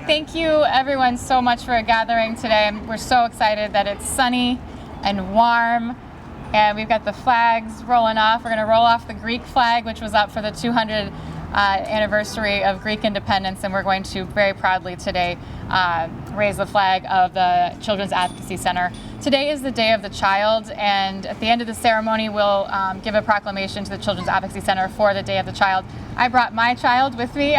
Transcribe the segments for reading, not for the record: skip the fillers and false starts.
Thank you everyone so much for gathering today. We're so excited that it's sunny and warm, and we've got the flags rolling off. We're going to roll off the Greek flag, which was up for the 200th anniversary of Greek independence, and we're going to very proudly today raise the flag of the Children's Advocacy Center. Today is the Day of the Child, and at the end of the ceremony we'll give a proclamation to the Children's Advocacy Center for the Day of the Child. I brought my child with me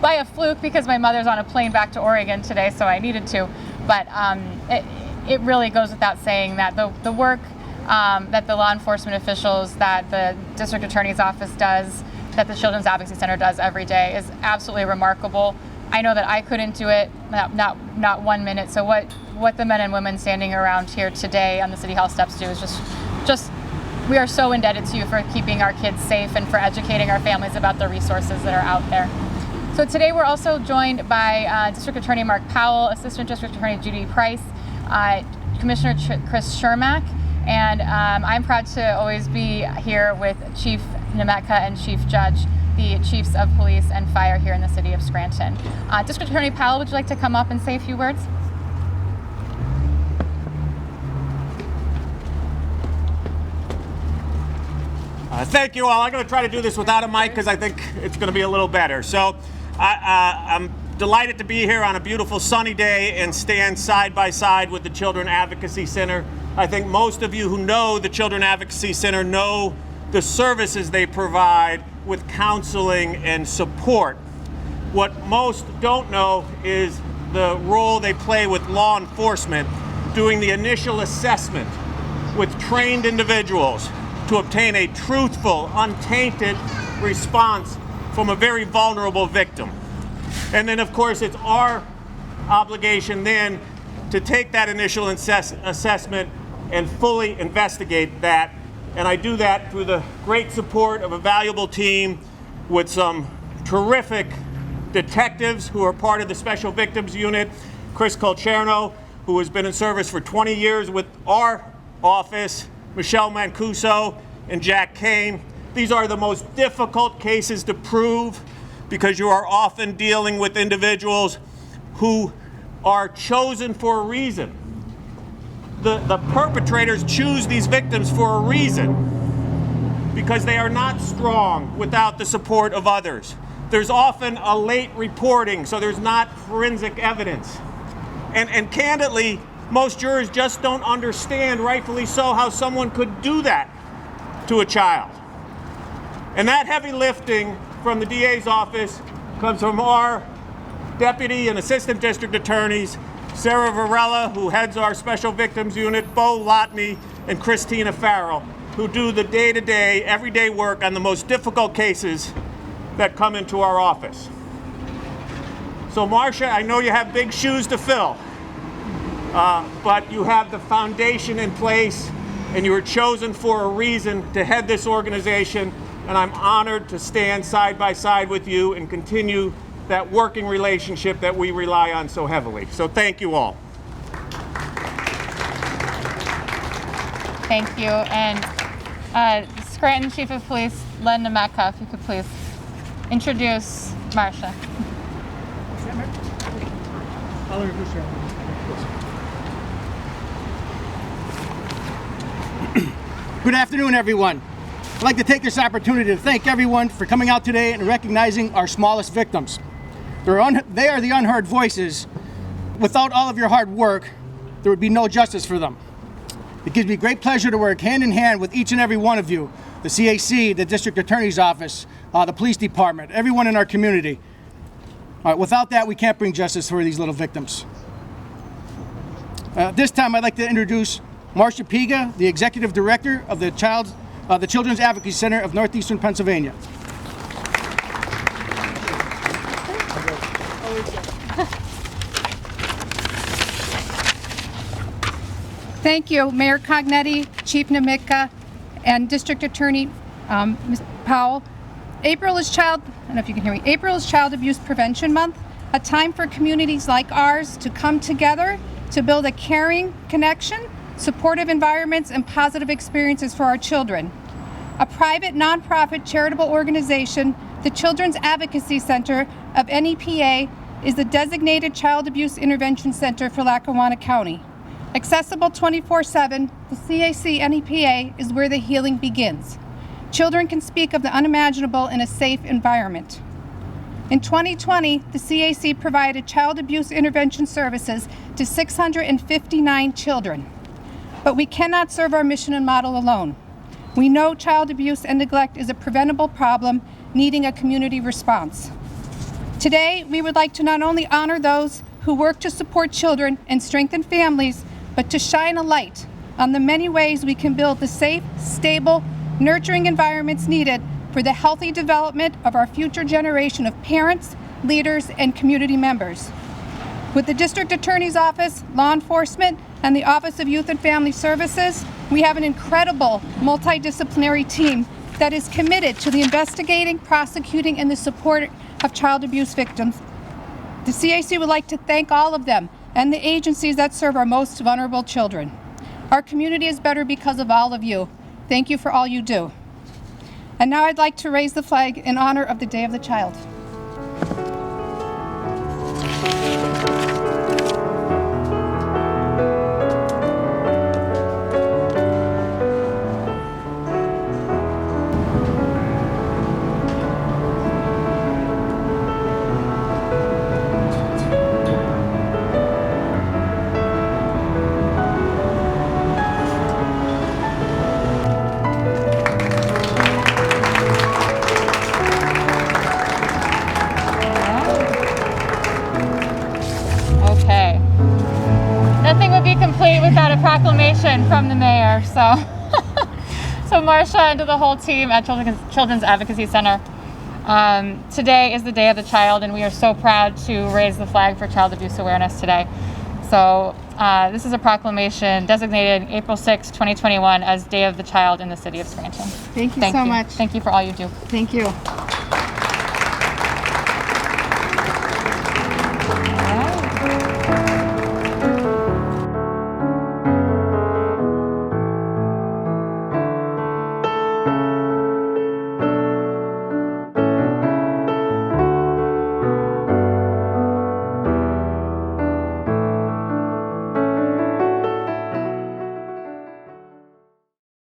by a fluke because my mother's on a plane back to Oregon today, so I needed to. But it really goes without saying that the work that the law enforcement officials, that the district attorney's office does, that the Children's Advocacy Center does every day is absolutely remarkable. I know that I couldn't do it, not 1 minute. So what the men and women standing around here today on the City Hall steps do is just we are so indebted to you for keeping our kids safe and for educating our families about the resources that are out there. So today we're also joined by District Attorney Mark Powell, Assistant District Attorney Judy Price, Commissioner Chris Shermack, and I'm proud to always be here with Chief Nemetka and Chief Judge, the Chiefs of Police and Fire here in the City of Scranton. District Attorney Powell, would you like to come up and say a few words? Thank you all. I'm going to try to do this without a mic because I think it's going to be a little better. So I'm delighted to be here on a beautiful sunny day and stand side by side with the Children Advocacy Center. I think most of you who know the Children Advocacy Center know the services they provide with counseling and support. What most don't know is the role they play with law enforcement, doing the initial assessment with trained individuals to obtain a truthful, untainted response from a very vulnerable victim. And then, of course, it's our obligation then to take that initial assessment and fully investigate that. And I do that through the great support of a valuable team with some terrific detectives who are part of the Special Victims Unit. Chris Colcherno, who has been in service for 20 years with our office, Michelle Mancuso, and Jack Kane. These are the most difficult cases to prove because you are often dealing with individuals who are chosen for a reason. The perpetrators choose these victims for a reason because they are not strong without the support of others. There's often a late reporting, so there's not forensic evidence. And candidly, most jurors just don't understand, rightfully so, how someone could do that to a child. And that heavy lifting from the DA's office comes from our deputy and assistant district attorneys, Sarah Varela, who heads our Special Victims Unit, Bo Lotney, and Christina Farrell, who do the day-to-day, everyday work on the most difficult cases that come into our office. So Marcia, I know you have big shoes to fill. But you have the foundation in place, and you were chosen for a reason to head this organization, and I'm honored to stand side by side with you and continue that working relationship that we rely on so heavily. So thank you all. Thank you. And Scranton Chief of Police Len Nemetka, if you could please introduce Marcia. I'll introduce her. Good afternoon, everyone. I'd like to take this opportunity to thank everyone for coming out today and recognizing our smallest victims. They are the unheard voices. Without all of your hard work, there would be no justice for them. It gives me great pleasure to work hand in hand with each and every one of you, the CAC, the District Attorney's Office, the Police Department, everyone in our community. Without that, we can't bring justice for these little victims. This time, I'd like to introduce Marcia Piga, the Executive Director of the Children's Advocacy Center of Northeastern Pennsylvania. Thank you, Mayor Cognetti, Chief Nemetka, and District Attorney Ms. Powell. April is Child Abuse Prevention Month, a time for communities like ours to come together to build a caring connection, supportive environments, and positive experiences for our children. A private, nonprofit charitable organization, the Children's Advocacy Center of NEPA is the designated Child Abuse Intervention Center for Lackawanna County. Accessible 24/7, the CAC NEPA is where the healing begins. Children can speak of the unimaginable in a safe environment. In 2020, the CAC provided child abuse intervention services to 659 children. But we cannot serve our mission and model alone. We know child abuse and neglect is a preventable problem needing a community response. Today, we would like to not only honor those who work to support children and strengthen families, but to shine a light on the many ways we can build the safe, stable, nurturing environments needed for the healthy development of our future generation of parents, leaders, and community members. With the District Attorney's Office, law enforcement, and the Office of Youth and Family Services, we have an incredible multidisciplinary team that is committed to the investigating, prosecuting, and the support of child abuse victims. The CAC would like to thank all of them and the agencies that serve our most vulnerable children. Our community is better because of all of you. Thank you for all you do. And now I'd like to raise the flag in honor of the Day of the Child. Okay. Nothing would be complete without a proclamation from the mayor. So Marcia and to the whole team at Children's Advocacy Center. Today is the Day of the Child, and we are so proud to raise the flag for child abuse awareness today. So this is a proclamation designated April 6, 2021 as Day of the Child in the City of Scranton. Thank you so much. Thank you for all you do. Thank you.